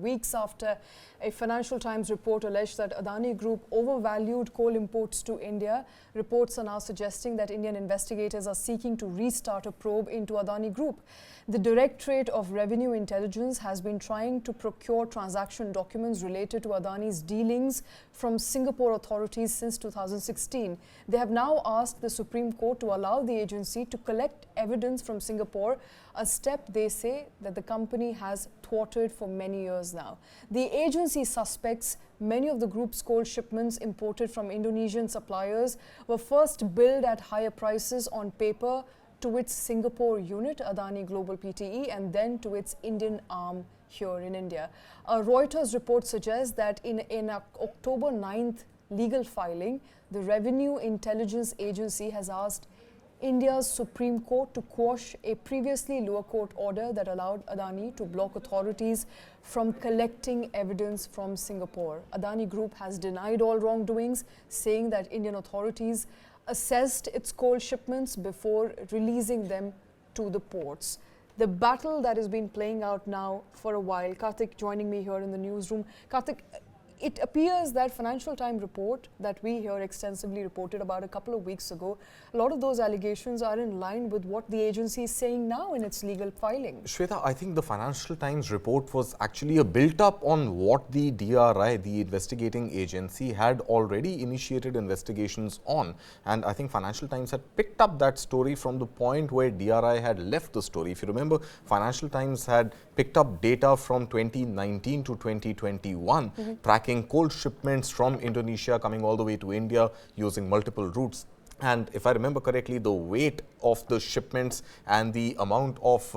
Weeks after a Financial Times report alleged that Adani Group overvalued coal imports to India, reports are now suggesting that Indian investigators are seeking to restart a probe into Adani Group. The Directorate of Revenue Intelligence has been trying to procure transaction documents related to Adani's dealings from Singapore authorities since 2016. They have now asked the Supreme Court to allow the agency to collect evidence from Singapore, a step they say that the company has thwarted for many years now. The agency suspects many of the group's coal shipments imported from Indonesian suppliers were first billed at higher prices on paper to its Singapore unit, Adani Global Pte, and then to its Indian arm here in India. A Reuters report suggests that in October 9th legal filing, the Revenue Intelligence Agency has asked India's Supreme Court to quash a previously lower court order that allowed Adani to block authorities from collecting evidence from Singapore. Adani Group has denied all wrongdoings, saying that Indian authorities assessed its coal shipments before releasing them to the ports. The battle that has been playing out now for a while. Kartik joining me here in the newsroom. Kartik, it appears that Financial Times report that we here extensively reported about a couple of weeks ago, a lot of those allegations are in line with what the agency is saying now in its legal filing. Shweta, I think the Financial Times report was actually a built-up on what the DRI, the investigating agency, had already initiated investigations on. And I think Financial Times had picked up that story from the point where DRI had left the story. If you remember, Financial Times had picked up data from 2019 to 2021, tracking coal shipments from Indonesia coming all the way to India using multiple routes. And if I remember correctly, the weight of the shipments and the amount of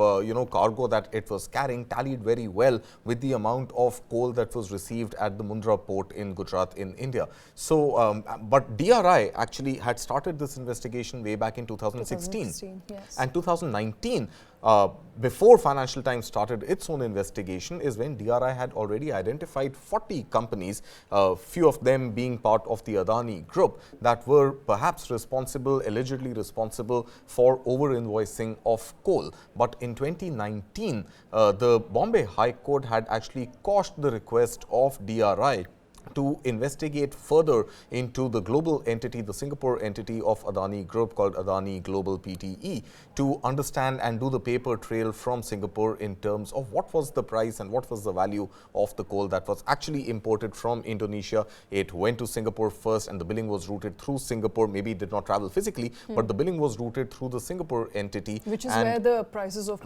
cargo that it was carrying tallied very well with the amount of coal that was received at the Mundra port in Gujarat in India. So, but DRI actually had started this investigation way back in 2016. Yes. And 2019, before Financial Times started its own investigation, is when DRI had already identified 40 companies, few of them being part of the Adani Group, that were perhaps allegedly responsible for over-invoicing of coal. But in 2019, the Bombay High Court had actually quashed the request of DRI to investigate further into the global entity, the Singapore entity of Adani Group called Adani Global Pte, to understand and do the paper trail from Singapore in terms of what was the price and what was the value of the coal that was actually imported from Indonesia. It went to Singapore first and the billing was routed through Singapore. Maybe it did not travel physically, but the billing was routed through the Singapore entity. Which is where the prices of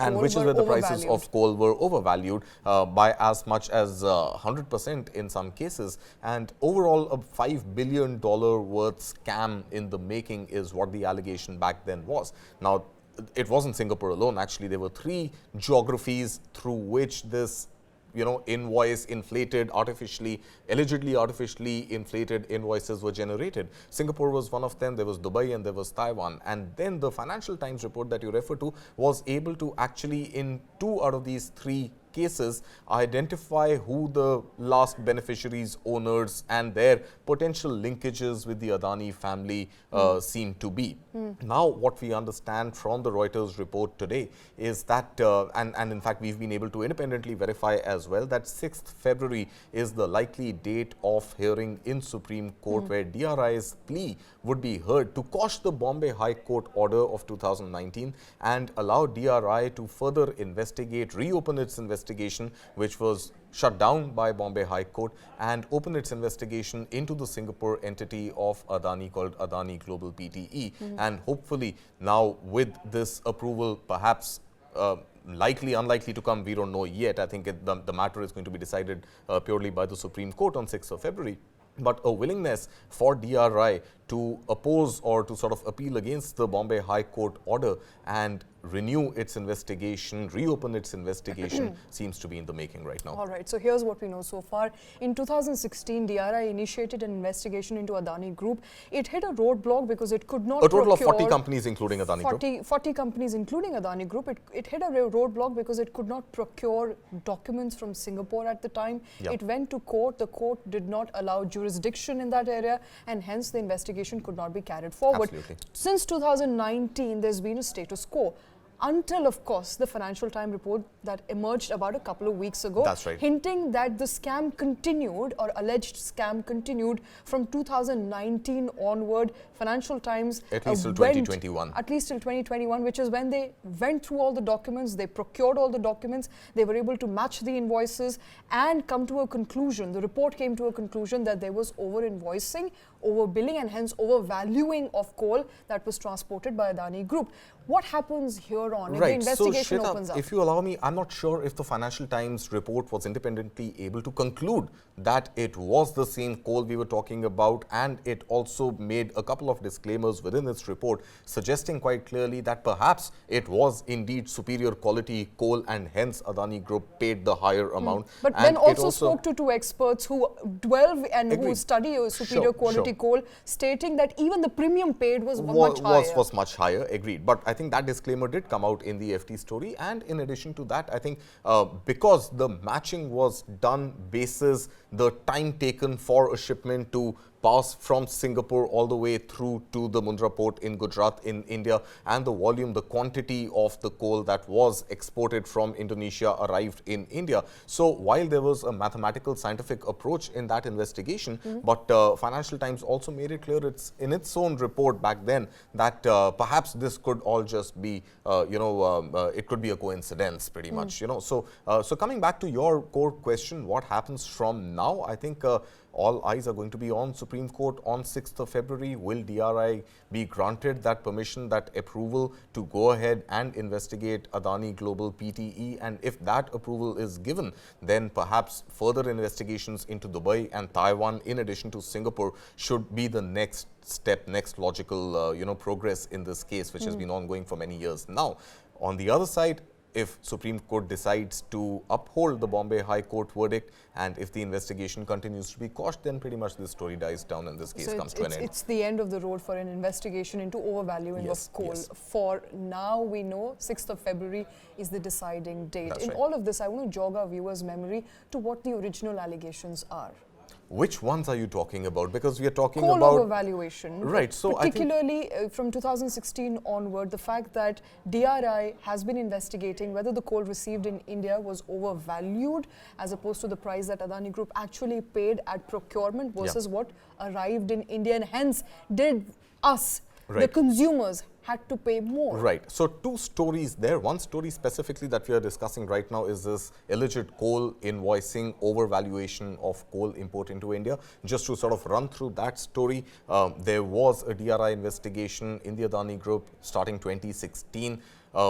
coal were overvalued by as much as 100% in some cases. And overall, a $5 billion worth scam in the making is what the allegation back then was. Now, it wasn't Singapore alone. Actually, there were 3 geographies through which this allegedly artificially inflated invoices were generated. Singapore was one of them, there was Dubai and there was Taiwan. And then the Financial Times report that you refer to was able to actually, in 2 out of these 3 cases, identify who the last beneficiaries, owners and their potential linkages with the Adani family seem to be. Now, what we understand from the Reuters report today is that, and in fact, we've been able to independently verify as well, that 6th February is the likely date of hearing in Supreme Court where DRI's plea would be heard to quash the Bombay High Court order of 2019 and allow DRI to further investigate, reopen its investigation, which was shut down by Bombay High Court, and open its investigation into the Singapore entity of Adani called Adani Global Pte. And hopefully now with this approval, perhaps likely, unlikely to come, we don't know yet. I think the matter is going to be decided purely by the Supreme Court on 6th of February. But a willingness for DRI to oppose or to sort of appeal against the Bombay High Court order and renew its investigation, reopen its investigation seems to be in the making right now. All right, so here's what we know so far. In 2016, DRI initiated an investigation into Adani Group. It hit a roadblock because it could not procure... A total of 40 companies including Adani Group? 40 companies including Adani Group. It hit a roadblock because it could not procure documents from Singapore at the time. Yeah. It went to court. The court did not allow jurisdiction in that area, and hence the investigation could not be carried forward. Absolutely. Since 2019, there's been a status quo. until, of course, the Financial Times report that emerged about a couple of weeks ago. That's right. Hinting that the scam continued, or alleged scam continued, from 2019 onward. Financial Times at least till 2021. At least till 2021, which is when they went through all the documents, they procured all the documents, they were able to match the invoices and come to a conclusion. The report came to a conclusion that there was over-invoicing, overbilling, and hence overvaluing of coal that was transported by Adani Group. What happens here on if the investigation opens up? If you allow me, I'm not sure if the Financial Times report was independently able to conclude that it was the same coal we were talking about, and it also made a couple of disclaimers within its report suggesting quite clearly that perhaps it was indeed superior quality coal and hence Adani Group paid the higher amount. But and then also spoke to two experts who delve and Agreed. who study superior quality coal, stating that even the premium paid was much higher. Agreed. But I think that disclaimer did come out in the FT story, and in addition to that, I think because the matching was done basis the time taken for a shipment to pass from Singapore all the way through to the Mundra port in Gujarat in India, and the volume, the quantity of the coal that was exported from Indonesia arrived in India. So while there was a mathematical scientific approach in that investigation, but Financial Times also made it clear in its own report back then that perhaps this could all just be, it could be a coincidence pretty much, So, so coming back to your core question, what happens from now? I think all eyes are going to be on Supreme Court on 6th of February. Will DRI be granted that permission, that approval to go ahead and investigate Adani Global PTE? And if that approval is given, then perhaps further investigations into Dubai and Taiwan, in addition to Singapore, should be the next step, next logical, progress in this case, which has been ongoing for many years now. On the other side, if Supreme Court decides to uphold the Bombay High Court verdict, and if the investigation continues to be quashed, then pretty much this story dies down and this case comes to an end. It's the end of the road for an investigation into overvaluing of coal. Yes. For now, we know 6th of February is the deciding date. That's in right. all of this, I want to jog our viewers' memory to what the original allegations are. Which ones are you talking about? Because we are talking coal about overvaluation. Right. So particularly from 2016 onward, the fact that DRI has been investigating whether the coal received in India was overvalued as opposed to the price that Adani Group actually paid at procurement versus what arrived in India, and hence did us, the consumers, had to pay more. Right. So two stories there. One story specifically that we are discussing right now is this alleged coal invoicing, overvaluation of coal import into India. Just to sort of run through that story, there was a DRI investigation in the Adani Group starting 2016.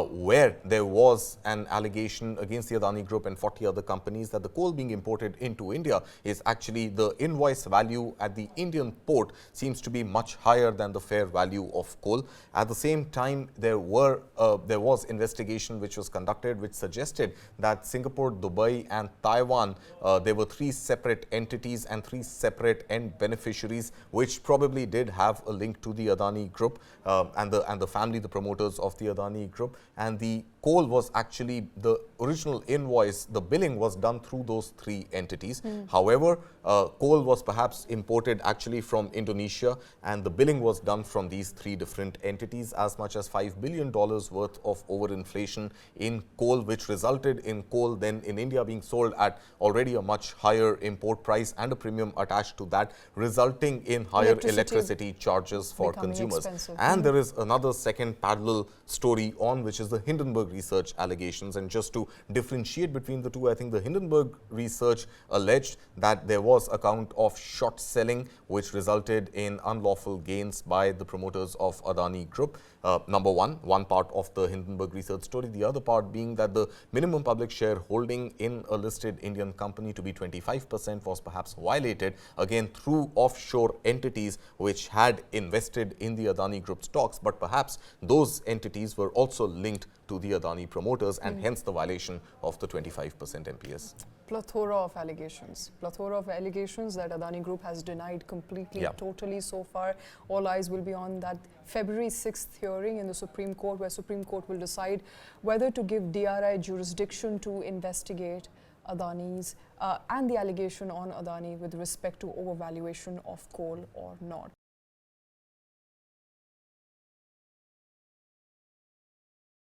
Where there was an allegation against the Adani Group and 40 other companies that the coal being imported into India is actually the invoice value at the Indian port seems to be much higher than the fair value of coal. At the same time, there was investigation which was conducted which suggested that Singapore, Dubai and Taiwan, there were 3 separate entities and 3 separate end beneficiaries which probably did have a link to the Adani Group and the family, the promoters of the Adani Group. And the coal was actually the original invoice, the billing was done through those 3 entities. However, coal was perhaps imported actually from Indonesia, and the billing was done from these 3 different entities. As much as $5 billion worth of overinflation in coal, which resulted in coal then in India being sold at already a much higher import price and a premium attached to that, resulting in higher electricity charges for consumers. Expensive. And there is another second parallel story on, which is the Hindenburg research allegations. And just to differentiate between the two, I think the Hindenburg research alleged that there was a count of short selling which resulted in unlawful gains by the promoters of Adani Group. Number one part of the Hindenburg research story. The other part being that the minimum public shareholding in a listed Indian company to be 25% was perhaps violated, again through offshore entities which had invested in the Adani Group stocks, but perhaps those entities were also linked to the Adani promoters, and hence the violation of the 25% MPS. Plethora of allegations that Adani Group has denied completely, totally so far. All eyes will be on that February 6th hearing in the Supreme Court, where Supreme Court will decide whether to give DRI jurisdiction to investigate Adani's and the allegation on Adani with respect to overvaluation of coal or not.